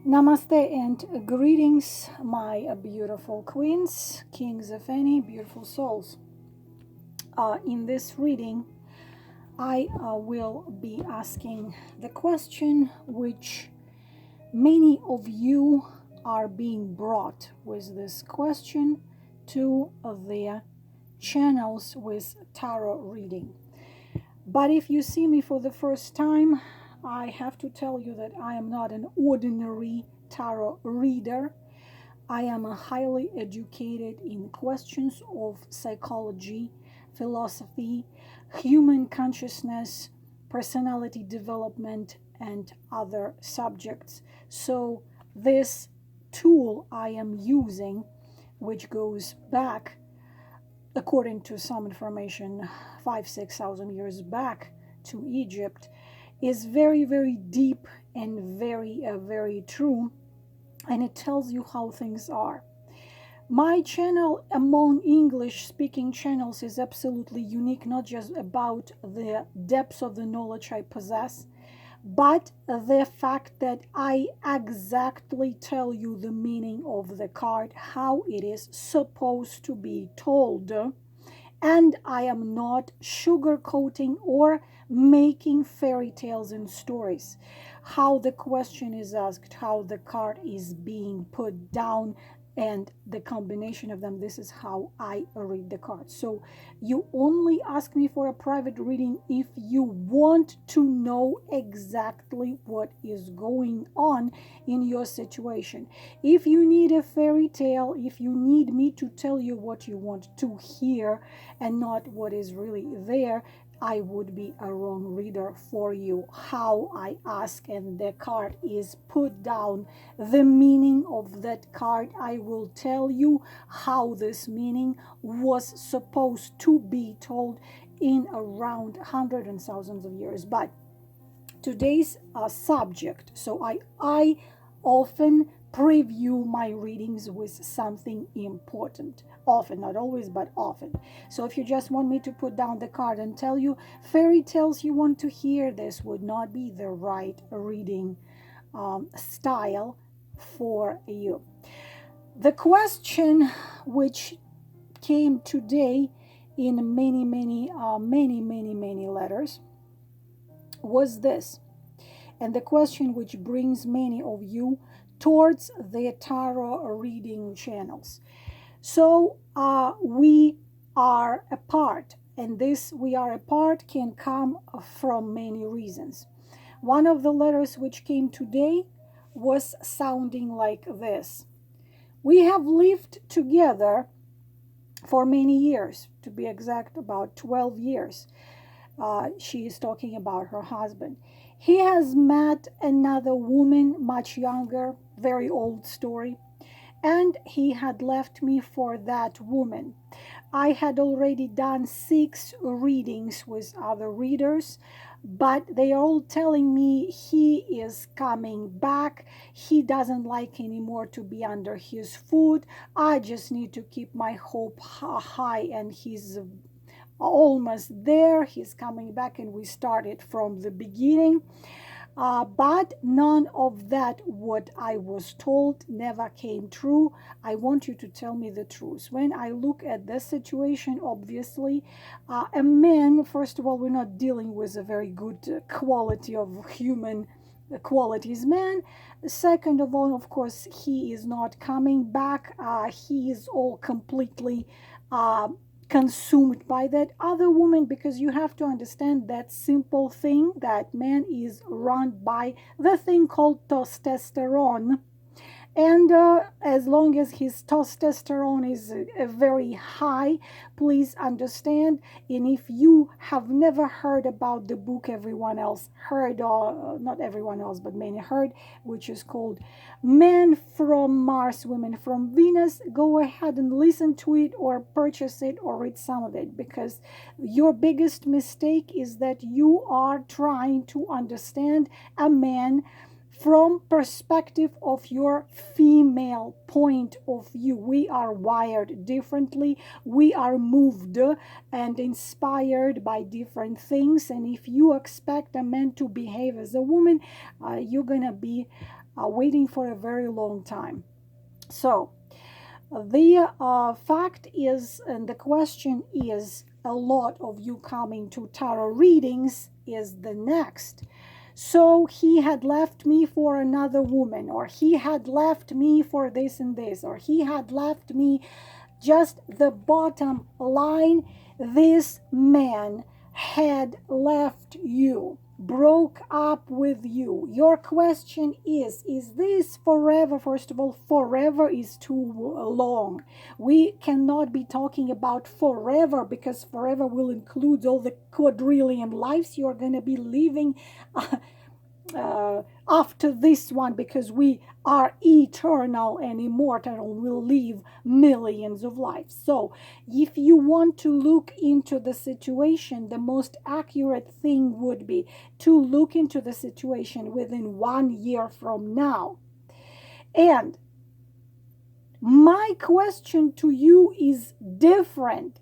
Namaste and greetings, my beautiful queens, kings of any beautiful souls. In this reading, I will be asking the question which many of you are being brought with this question to their channels with tarot reading. But if you see me for the first time, I have to tell you that I am not an ordinary tarot reader. I am a highly educated in questions of psychology, philosophy, human consciousness, personality development, and other subjects. So this tool I am using, which goes back, according to some information, 5,000-6,000 years back to Egypt, is very, very deep and very true, and it tells you how things are. My channel among English-speaking channels is absolutely unique, not just about the depths of the knowledge I possess, but the fact that I exactly tell you the meaning of the card, how it is supposed to be told. And I am not sugarcoating or making fairy tales and stories. How the question is asked, how the card is being put down, and the combination of them, this is how I read the cards. So you only ask me for a private reading if you want to know exactly what is going on in your situation. If you need a fairy tale, if you need me to tell you what you want to hear and not what is really there, I would be a wrong reader for you. How I ask and the card is put down, the meaning of that card, I will tell you how this meaning was supposed to be told in around hundreds and thousands of years. But today's subject, so I often preview my readings with something important. Often, not always, but often. So if you just want me to put down the card and tell you fairy tales you want to hear, this would not be the right reading style for you. The question which came today in many letters was this, and the question which brings many of you towards the tarot reading channels. So we are apart, and this we are apart can come from many reasons. One of the letters which came today was sounding like this: we have lived together for many years, to be exact, about 12 years. She is talking about her husband. He has met another woman, much younger, very old story, and he had left me for that woman. I had already done 6 readings with other readers, but they are all telling me he is coming back. He doesn't like anymore to be under his foot. I just need to keep my hope high, and he's almost there. He's coming back, and we started from the beginning. But none of that, what I was told, never came true. I want you to tell me the truth. When I look at this situation, obviously, a man, first of all, we're not dealing with a very good quality of human qualities man. Second of all, of course, he is not coming back. He is all completely consumed by that other woman, because you have to understand that simple thing, that man is run by the thing called testosterone. And as long as his testosterone is very high, please understand. And if you have never heard about the book everyone else heard, or not everyone else, but many heard, which is called Men from Mars, Women from Venus, go ahead and listen to it or purchase it or read some of it, because your biggest mistake is that you are trying to understand a man from perspective of your female point of view. We are wired differently. We are moved and inspired by different things. And if you expect a man to behave as a woman, you're going to be waiting for a very long time. So the fact is, and the question is, a lot of you coming to tarot readings is the next. So he had left me for another woman, or he had left me for this and this, or he had left me. Just the bottom line, this man had left you, broke up with you. Your question is this forever? First of all, forever is too long. We cannot be talking about forever, because forever will include all the quadrillion lives you're going to be living after this one, because we are eternal and immortal. We'll live millions of lives. So if you want to look into the situation, the most accurate thing would be to look into the situation within 1 year from now. And my question to you is different.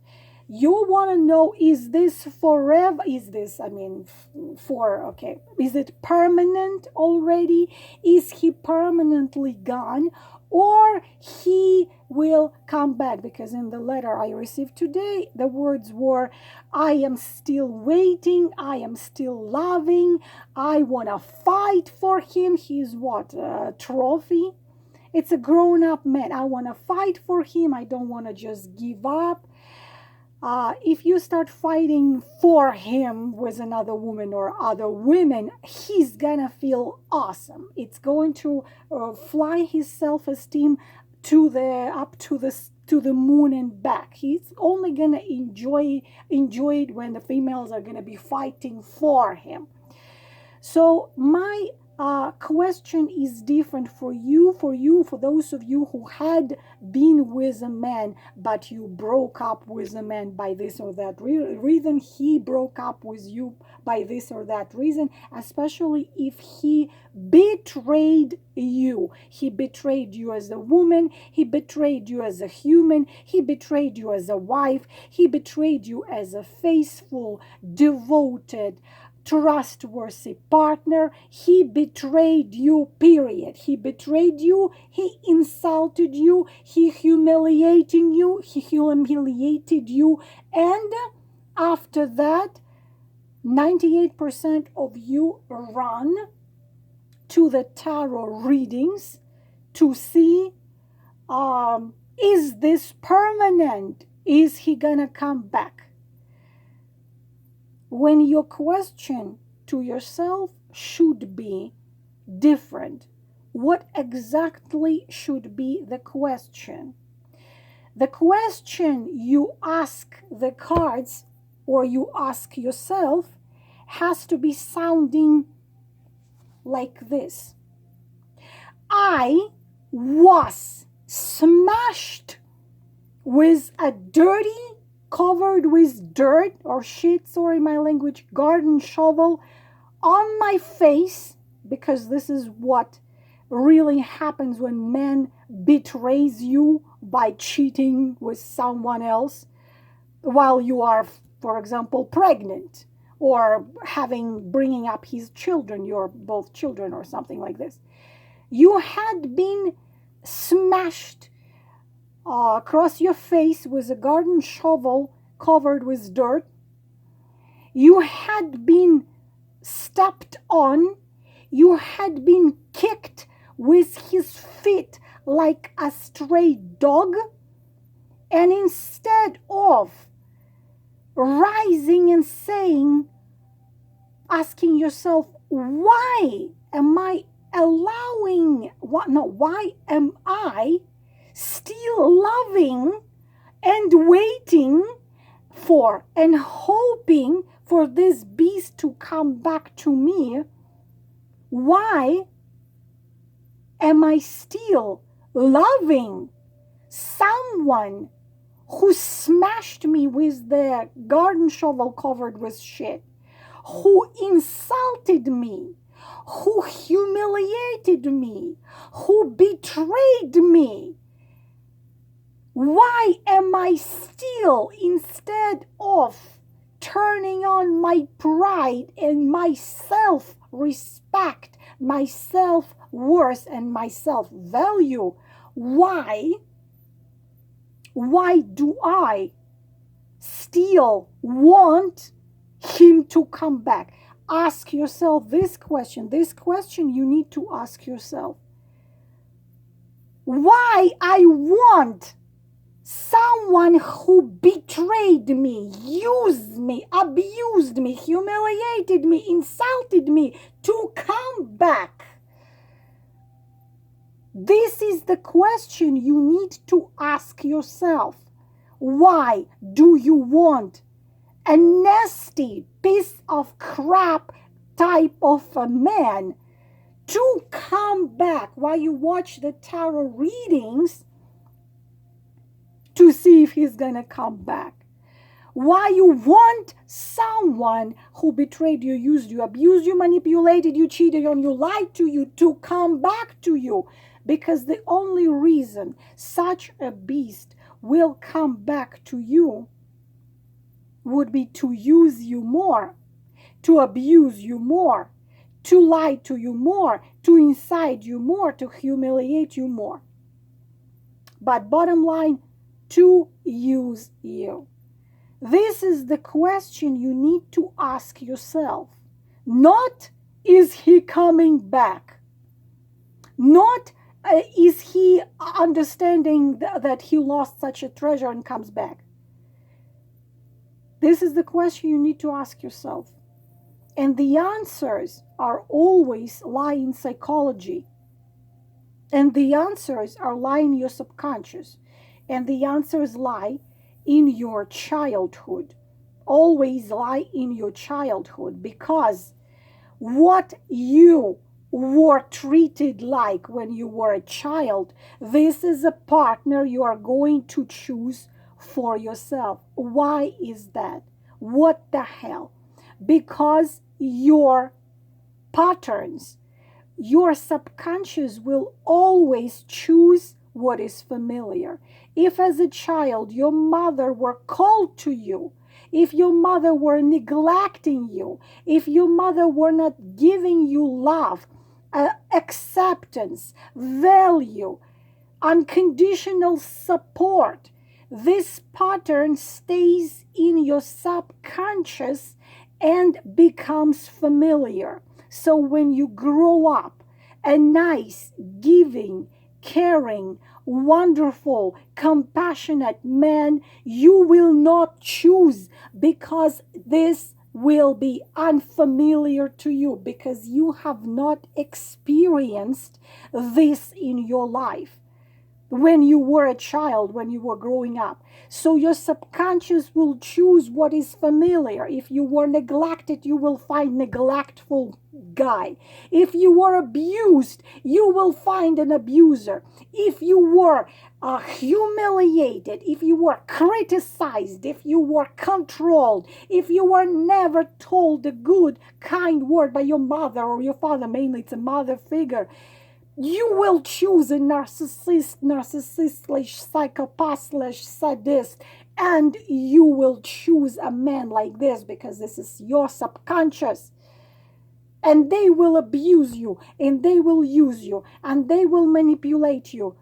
You want to know, is this forever? Is this, okay, is it permanent already? Is he permanently gone? Or he will come back? Because in the letter I received today, the words were, I am still waiting, I am still loving, I want to fight for him. He's what, a trophy? It's a grown-up man. I want to fight for him. I don't want to just give up. If you start fighting for him with another woman or other women, he's gonna feel awesome. It's going to fly his self-esteem to the moon and back. He's only gonna enjoy it when the females are gonna be fighting for him. So my question is different for those of you who had been with a man, but you broke up with a man by this or that reason. He broke up with you by this or that reason, especially if he betrayed you. He betrayed you as a woman, he betrayed you as a human, he betrayed you as a wife, he betrayed you as a faithful, devoted, trustworthy partner. He betrayed you, period. He betrayed you, he insulted you, he humiliated you, and after that 98% of you run to the tarot readings to see, is this permanent? Is he gonna come back? When your question to yourself should be different. What exactly should be the question? The question you ask the cards or you ask yourself has to be sounding like this. I was smashed with a dirty, covered with dirt or shit, sorry my language, garden shovel on my face, because this is what really happens when man betrays you by cheating with someone else while you are, for example, pregnant, or bringing up his children, your both children or something like this. You had been smashed across your face with a garden shovel covered with dirt. You had been stepped on. You had been kicked with his feet like a stray dog. And instead of rising and saying, asking yourself, why am I why am I still loving and waiting for and hoping for this beast to come back to me? Why am I still loving someone who smashed me with the garden shovel covered with shit, who insulted me, who humiliated cheated me, who betrayed me. Why am I still, instead of turning on my pride and my self-respect, my self-worth, and my self-value, why do I still want him to come back? Ask yourself this question. This question you need to ask yourself. Why I want someone who betrayed me, used me, abused me, humiliated me, insulted me to come back? This is the question you need to ask yourself. Why do you want a nasty piece of crap type of a man to come back while you watch the tarot readings to see if he's gonna come back? Why you want someone who betrayed you, used you, abused you, manipulated you, cheated on you, lied to you to come back to you? Because the only reason such a beast will come back to you would be to use you more, to abuse you more, to lie to you more, to incite you more, to humiliate you more. But bottom line, to use you. This is the question you need to ask yourself. Not, is he coming back? Not, is he understanding that he lost such a treasure and comes back? This is the question you need to ask yourself. And the answers are always lie in psychology. And the answers are lie in your subconscious. And the answers lie in your childhood. Always lie in your childhood, because what you were treated like when you were a child, this is a partner you are going to choose for yourself. Why is that? What the hell? Because your patterns, your subconscious will always choose what is familiar. If as a child your mother were cold to you, if your mother were neglecting you, if your mother were not giving you love, acceptance, value, unconditional support, this pattern stays in your subconscious and becomes familiar. So when you grow up, a nice, giving, caring, wonderful, compassionate man, you will not choose, because this will be unfamiliar to you, because you have not experienced this in your life when you were a child, when you were growing up. So your subconscious will choose what is familiar. If you were neglected, you will find neglectful guy. If you were abused, you will find an abuser. If you were humiliated, if you were criticized, if you were controlled, if you were never told a good, kind word by your mother or your father, mainly it's a mother figure, you will choose a narcissist / psychopath / sadist, and you will choose a man like this, because this is your subconscious. And they will abuse you, and they will use you, and they will manipulate you.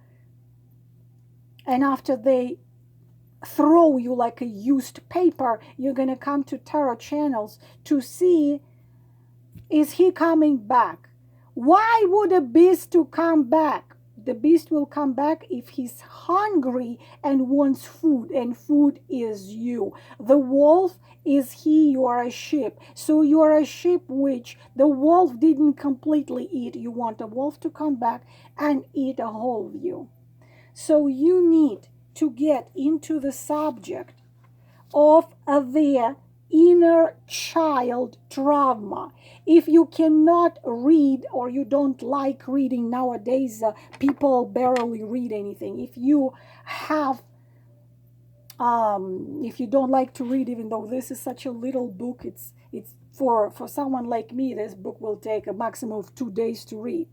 And after they throw you like a used paper, you're going to come to tarot channels to see, is he coming back? Why would a beast to come back? The beast will come back if he's hungry and wants food, and food is you. The wolf is he, you are a sheep. So you are a sheep which the wolf didn't completely eat. You want a wolf to come back and eat a whole of you. So you need to get into the subject of their inner child trauma. If you cannot read, or you don't like reading nowadays, people barely read anything. If you have, if you don't like to read, even though this is such a little book, it's for someone like me, this book will take a maximum of 2 days to read.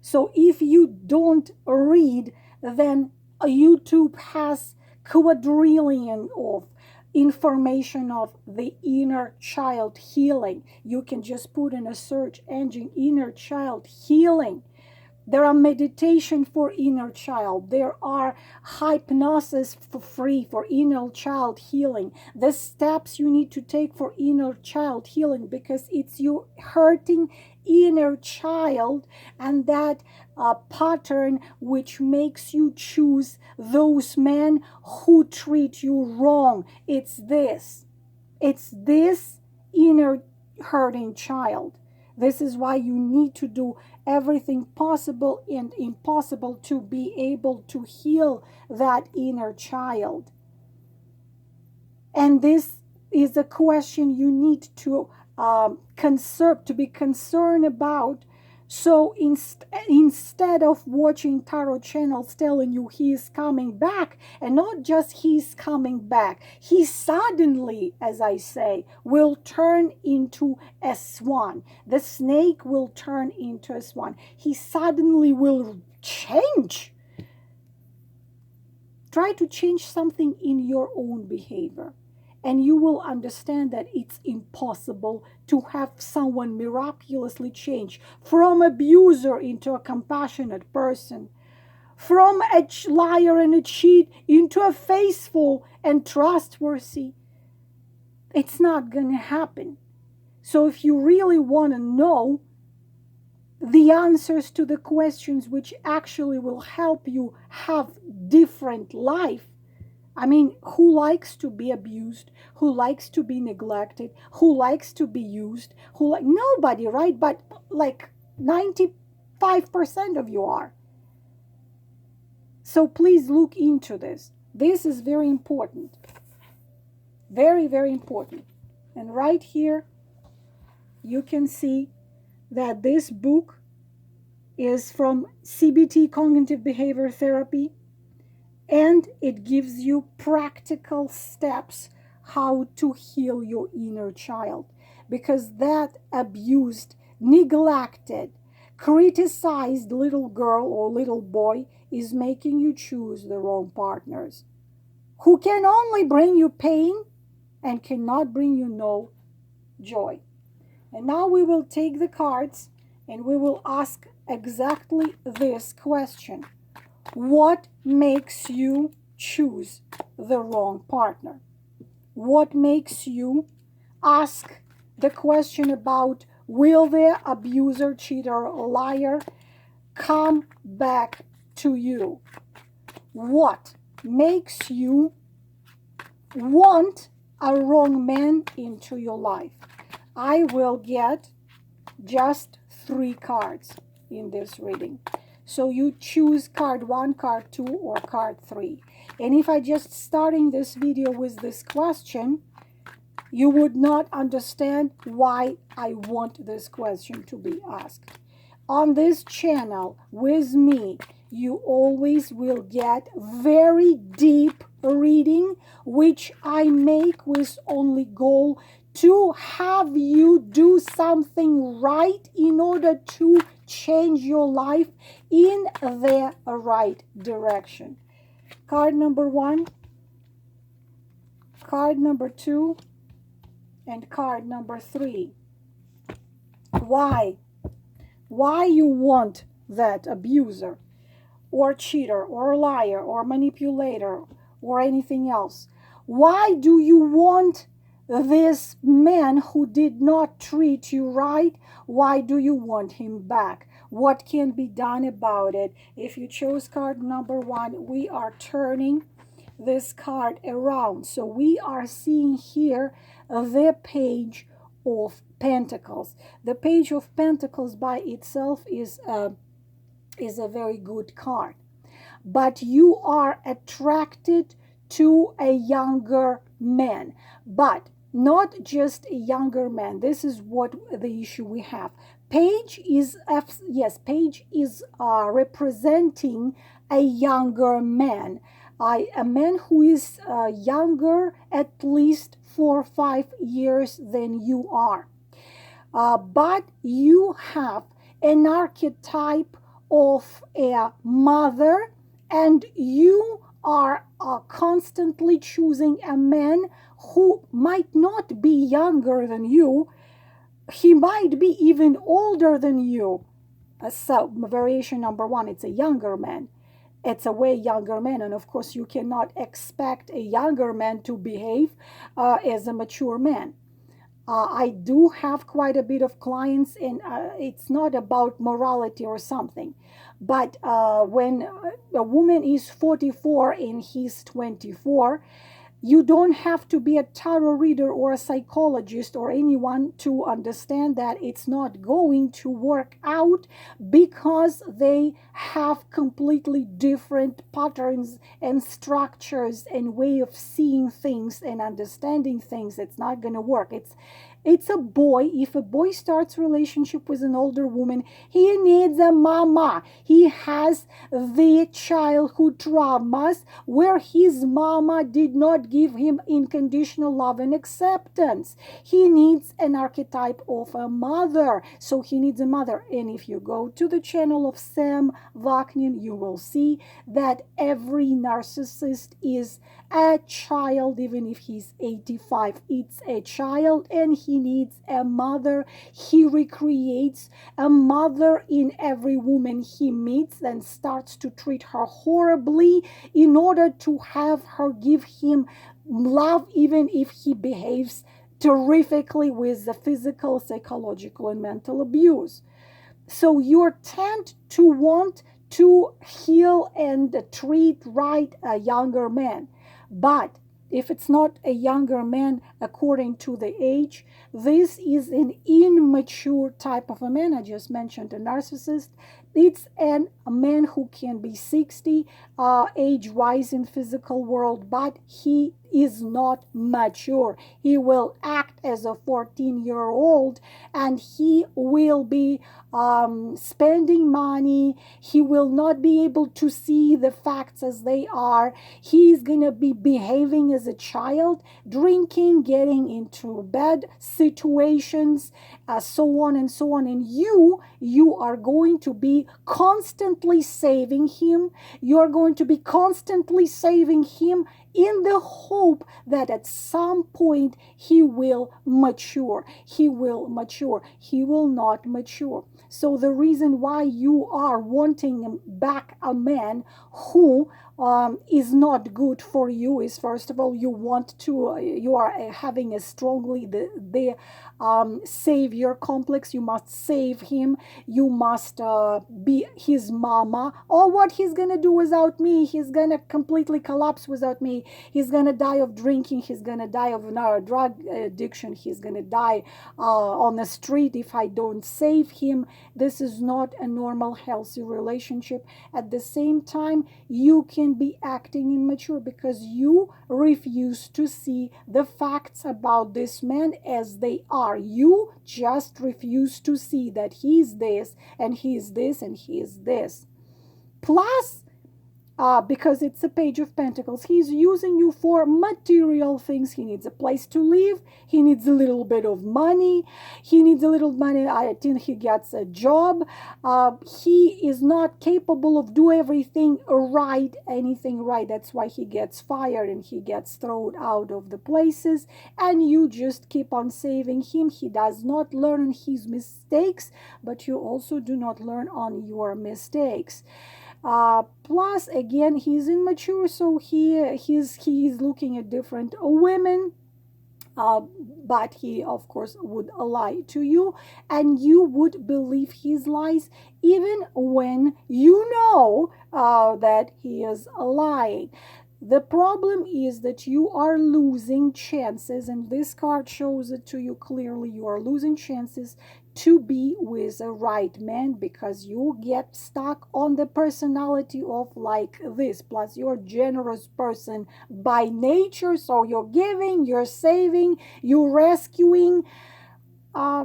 So if you don't read, then YouTube has quadrillion of information of the inner child healing. You can just put in a search engine, inner child healing. There are meditation for inner child. There are hypnosis for free for inner child healing. The steps you need to take for inner child healing, because it's you hurting inner child, and that pattern which makes you choose those men who treat you wrong. It's this inner hurting child. This is why you need to do everything possible and impossible to be able to heal that inner child. And this is a question you need to be concerned about. So instead of watching tarot channels telling you he is coming back, and not just he's coming back, he suddenly, as I say, will turn into a swan. The snake will turn into a swan. He suddenly will change. Try to change something in your own behavior, and you will understand that it's impossible to have someone miraculously change from abuser into a compassionate person, from a liar and a cheat into a faithful and trustworthy. It's not going to happen. So if you really want to know the answers to the questions which actually will help you have different life, I mean, who likes to be abused? Who likes to be neglected? Who likes to be used? Nobody, right? But like 95% of you are. So please look into this. This is very important. Very, very important. And right here, you can see that this book is from CBT, Cognitive Behavior Therapy. And it gives you practical steps how to heal your inner child. Because that abused, neglected, criticized little girl or little boy is making you choose the wrong partners, who can only bring you pain and cannot bring you no joy. And now we will take the cards and we will ask exactly this question. What makes you choose the wrong partner? What makes you ask the question about, will the abuser, cheater, or liar come back to you? What makes you want a wrong man into your life? I will get just 3 cards in this reading. So you choose card 1, card 2, or card 3. And if I just starting this video with this question, you would not understand why I want this question to be asked. On this channel with me, you always will get very deep reading, which I make with only goal to have you do something right in order to change your life in the right direction. Card number 1, card number 2, and card number 3. Why? Why you want that abuser or cheater or liar or manipulator or anything else? Why do you want this man who did not treat you right? Why do you want him back? What can be done about it? If you chose card number 1, we are turning this card around. So we are seeing here the Page of Pentacles. The Page of Pentacles by itself is a very good card. But you are attracted to a younger man. But not just a younger man. This is what the issue we have. Page is representing a younger man. A man who is younger at least 4 or 5 years than you are. But you have an archetype of a mother, and you are constantly choosing a man who might not be younger than you. He might be even older than you. So variation number one, it's a younger man. It's a way younger man, and of course you cannot expect a younger man to behave as a mature man. I do have quite a bit of clients, and it's not about morality or something. But when a woman is 44 and he's 24, you don't have to be a tarot reader or a psychologist or anyone to understand that it's not going to work out, because they have completely different patterns and structures and way of seeing things and understanding things. It's not going to work. It's a boy. If a boy starts relationship with an older woman, he needs a mama. He has the childhood traumas where his mama did not give him unconditional love and acceptance. He needs an archetype of a mother. So he needs a mother. And if you go to the channel of Sam Vaknin, you will see that every narcissist is a child. Even if he's 85, it's a child, and he needs a mother. He recreates a mother in every woman he meets, and starts to treat her horribly in order to have her give him love, even if he behaves terrifically with the physical, psychological, and mental abuse. So you tend to want to heal and treat right a younger man. But if it's not a younger man according to the age, this is an immature type of a man. I just mentioned a narcissist. It's a man who can be 60 age-wise in physical world, but he is not mature. He will act as a 14-year-old, and he will be spending money. He will not be able to see the facts as they are. He's going to be behaving as a child, drinking, getting into bad situations, so on and so on. And you are going to be constantly saving him. You're going to be constantly saving him in the hope that at some point he will mature. He will mature. He will not mature. So the reason why you are wanting back a man who is not good for you is, first of all, you are having a strongly the savior complex. You must save him. You must be his mama. Or what he's gonna do without me? He's gonna completely collapse without me. He's gonna die of drinking. He's gonna die of drug addiction. He's gonna die on the street if I don't save him. This is not a normal, healthy relationship. At the same time, you can be acting immature because you refuse to see the facts about this man as they are. You just refuse to see that he's this and he's this and he is this. Plus, because it's a page of pentacles, he's using you for material things. He needs a place to live. He needs a little bit of money. He needs a little money until he gets a job. He is not capable of doing anything right. That's why he gets fired and he gets thrown out of the places. And you just keep on saving him. He does not learn his mistakes, but you also do not learn on your mistakes. Plus, again, he's immature, so he's looking at different women, but he, of course, would lie to you, and you would believe his lies even when you know that he is lying. The problem is that you are losing chances, and this card shows it to you clearly. You are losing chances to be with a right man because you get stuck on the personality of like this. Plus, you're a generous person by nature, so you're giving, you're saving, you're rescuing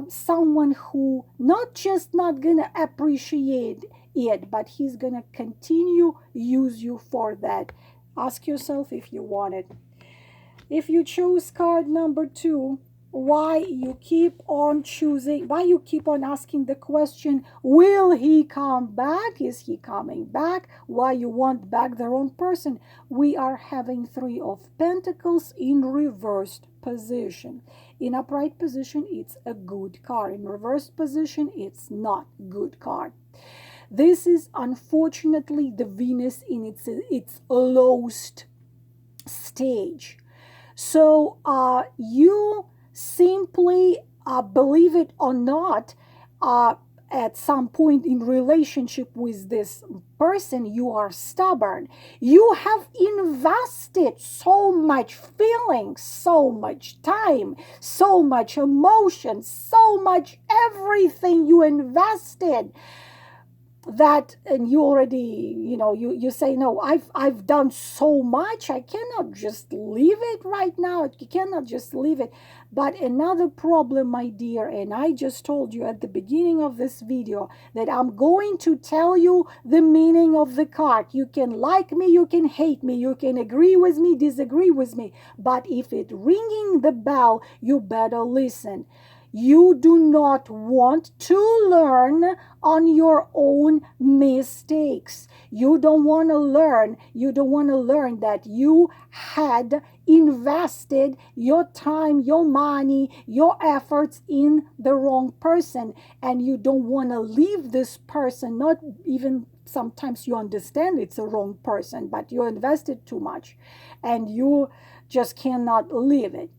someone who not gonna appreciate it, but he's gonna continue use you for that. Ask yourself if you want it. If you choose card number 2, why you keep on choosing, why you keep on asking the question, will he come back? Is he coming back? Why you want back the wrong person? We are having Three of Pentacles in reversed position. In upright position, it's a good card. In reversed position, it's not good card. This is unfortunately the Venus in its lowest stage. So you simply, believe it or not, at some point in relationship with this person, you are stubborn. You have invested so much feeling, so much time, so much emotion, so much everything you invested, that, and you already, you say, no, I've done so much, I cannot just leave it right now. You cannot just leave it. But another problem, my dear, and I just told you at the beginning of this video that I'm going to tell you the meaning of the card. You can like me, you can hate me, you can agree with me, disagree with me, but if it ringing the bell, you better listen. You do not want to learn on your own mistakes. You don't want to learn. You don't want to learn that you had invested your time, your money, your efforts in the wrong person. And you don't want to leave this person, not even sometimes you understand it's a wrong person, but you invested too much and you just cannot leave it.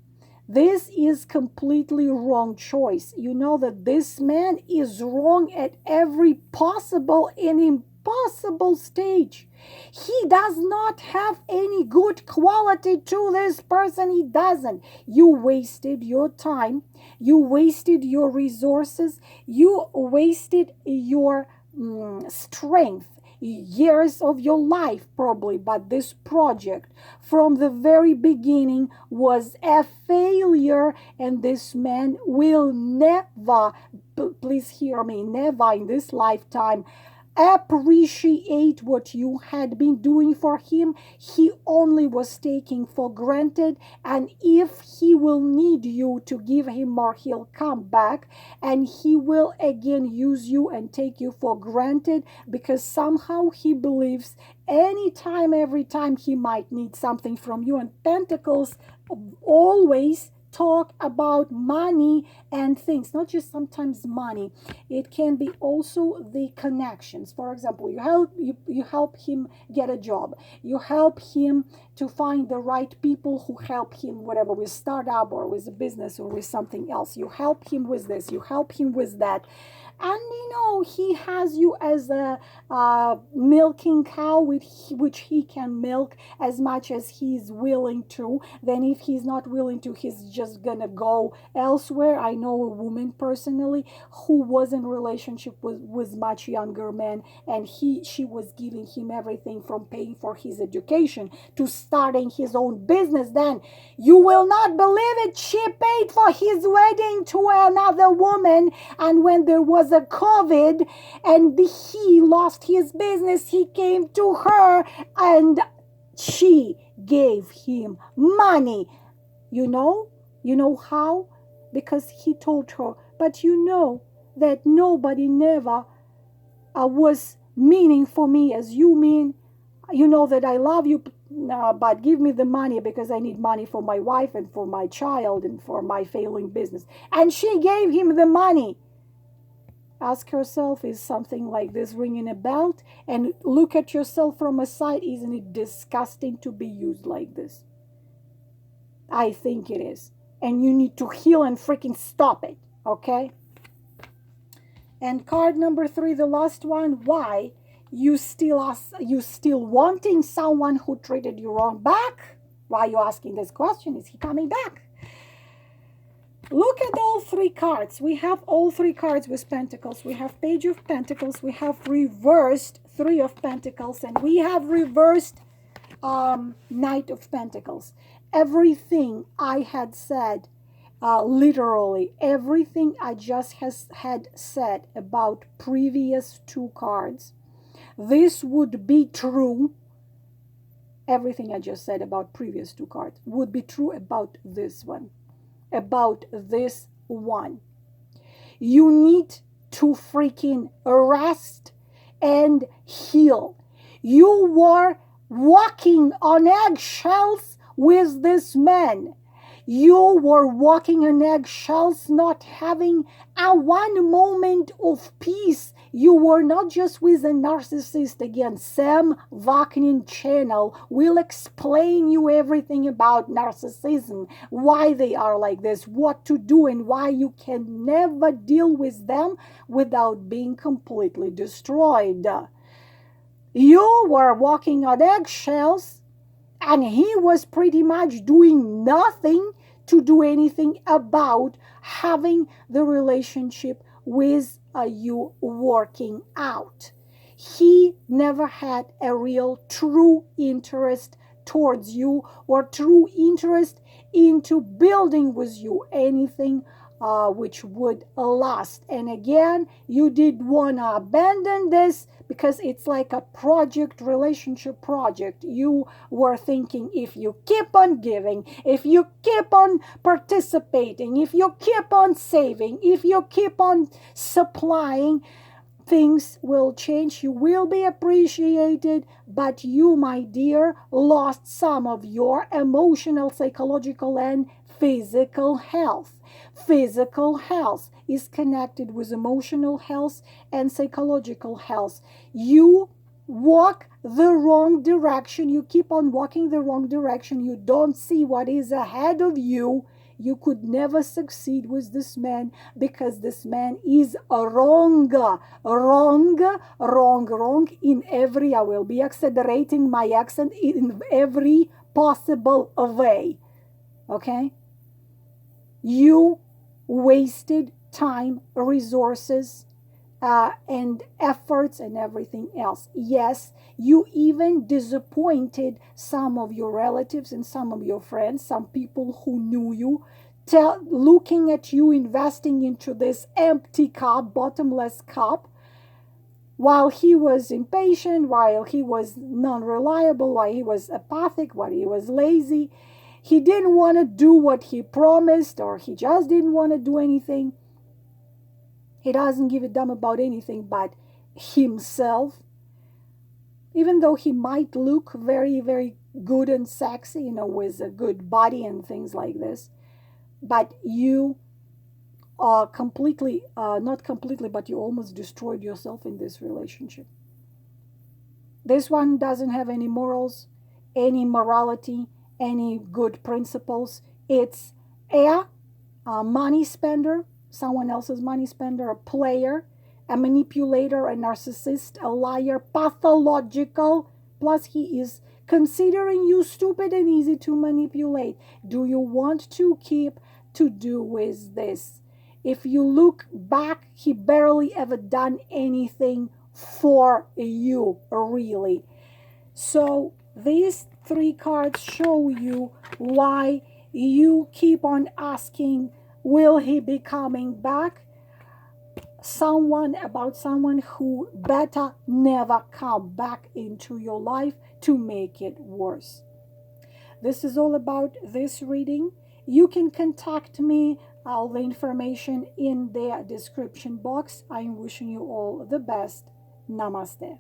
This is completely wrong choice. You know that this man is wrong at every possible and impossible stage. He does not have any good quality to this person. He doesn't. You wasted your time. You wasted your resources. You wasted your strength, years of your life probably, but this project from the very beginning was a failure, and this man will never, please hear me, never in this lifetime appreciate what you had been doing for him. He only was taking for granted, and if he will need you to give him more, he'll come back and he will again use you and take you for granted, because somehow he believes anytime, every time he might need something from you. And Pentacles always talk about money and things, not just sometimes money. It can be also the connections. For example, you help him get a job. You help him to find the right people who help him, whatever, with startup or with a business or with something else. You help him with this. You help him with that. And he has you as a milking cow, which he can milk as much as he's willing to. Then if he's not willing to, he's just gonna go elsewhere. I know a woman personally who was in relationship with much younger men, and she was giving him everything from paying for his education to starting his own business. Then you will not believe it, she paid for his wedding to another woman, and when there was a COVID and he lost his business, he came to her and she gave him money. You know how? Because he told her, but you know that nobody never was meaning for me as you mean. You know that I love you, but give me the money because I need money for my wife and for my child and for my failing business. And she gave him the money. Ask yourself, is something like this ringing a bell? And look at yourself from a side. Isn't it disgusting to be used like this? I think it is. And you need to heal and freaking stop it, okay? And card number 3, the last one. Why you still wanting someone who treated you wrong back? Why are you asking this question? Is he coming back? Look at all 3 cards. We have all 3 cards with Pentacles. We have Page of Pentacles. We have reversed 3 of Pentacles. And we have reversed Knight of Pentacles. Everything I had said, literally everything I just had said about previous 2 cards, this would be true. Everything I just said about previous 2 cards would be true about this one. about this one. You need to freaking rest and heal. You were walking on eggshells with this man. You were walking on eggshells, not having a one moment of peace. You were not just with a narcissist. Again, Sam Vaknin channel will explain you everything about narcissism, why they are like this, what to do, and why you can never deal with them without being completely destroyed. You were walking on eggshells, and he was pretty much doing nothing to do anything about having the relationship with you working out. He never had a real true interest towards you, or true interest into building with you anything which would last. And again, you did want to abandon this because it's like a project, relationship project. You were thinking, if you keep on giving, if you keep on participating, if you keep on saving, if you keep on supplying, things will change. You will be appreciated, but you, my dear, lost some of your emotional, psychological, and physical health. Physical health is connected with emotional health and psychological health. You walk the wrong direction. You keep on walking the wrong direction. You don't see what is ahead of you. You could never succeed with this man because this man is wrong in every, I will be accelerating my accent in every possible way. Okay? You wasted time, resources, and efforts and everything else. Yes, you even disappointed some of your relatives and some of your friends, some people who knew you, looking at you investing into this empty cup, bottomless cup, while he was impatient, while he was non-reliable, while he was apathic, while he was lazy. He didn't want to do what he promised, or he just didn't want to do anything. He doesn't give a damn about anything but himself. Even though he might look very, very good and sexy, with a good body and things like this. But you completely, not completely, but you almost destroyed yourself in this relationship. This one doesn't have any morals, any morality, any good principles. It's a money spender, someone else's money spender, a player, a manipulator, a narcissist, a liar, pathological. Plus, he is considering you stupid and easy to manipulate. Do you want to keep to do with this? If you look back, he barely ever done anything for you, really. So these three cards show you why you keep on asking, will he be coming back? Someone who better never come back into your life to make it worse. This is all about this reading. You can contact me. All the information in the description box. I'm wishing you all the best. Namaste.